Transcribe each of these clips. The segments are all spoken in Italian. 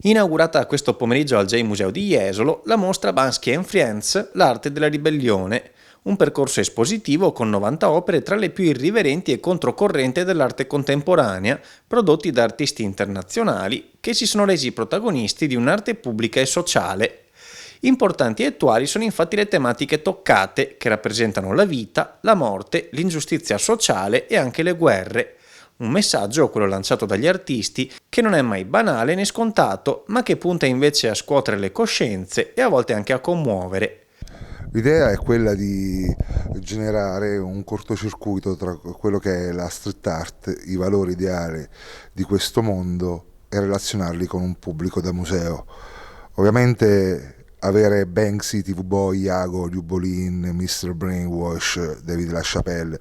Inaugurata questo pomeriggio al J Museo di Jesolo, la mostra Banksy and Friends, l'arte della ribellione, un percorso espositivo con 90 opere tra le più irriverenti e controcorrente dell'arte contemporanea, prodotti da artisti internazionali che si sono resi protagonisti di un'arte pubblica e sociale. Importanti e attuali sono infatti le tematiche toccate, che rappresentano la vita, la morte, l'ingiustizia sociale e anche le guerre. Un messaggio, quello lanciato dagli artisti, che non è mai banale né scontato, ma che punta invece a scuotere le coscienze e a volte anche a commuovere. L'idea è quella di generare un cortocircuito tra quello che è la street art, i valori ideali di questo mondo e relazionarli con un pubblico da museo. Ovviamente avere Banksy, TV Boy, Iago, Liu Bolin, Mr. Brainwash, David LaChapelle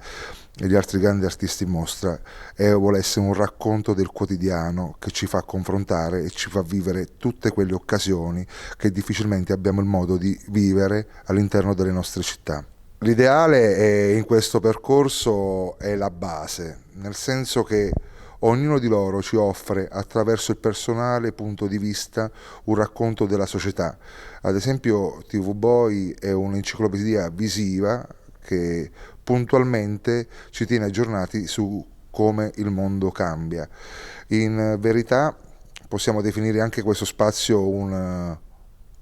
e gli altri grandi artisti in mostra vuole essere un racconto del quotidiano che ci fa confrontare e ci fa vivere tutte quelle occasioni che difficilmente abbiamo il modo di vivere all'interno delle nostre città. L'ideale in questo percorso è la base, nel senso che ognuno di loro ci offre, attraverso il personale punto di vista, un racconto della società. Ad esempio, TV Boy è un'enciclopedia visiva che puntualmente ci tiene aggiornati su come il mondo cambia. In verità possiamo definire anche questo spazio un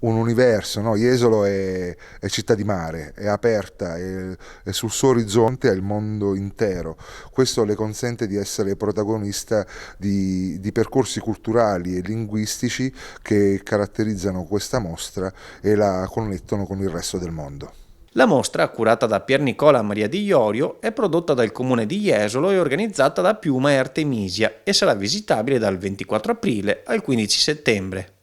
universo, no? Jesolo è città di mare, è aperta, è sul suo orizzonte è il mondo intero. Questo le consente di essere protagonista di percorsi culturali e linguistici che caratterizzano questa mostra e la connettono con il resto del mondo. La mostra, curata da Pier Nicola Maria Di Iorio, è prodotta dal comune di Jesolo e organizzata da Piuma e Artemisia e sarà visitabile dal 24 aprile al 15 settembre.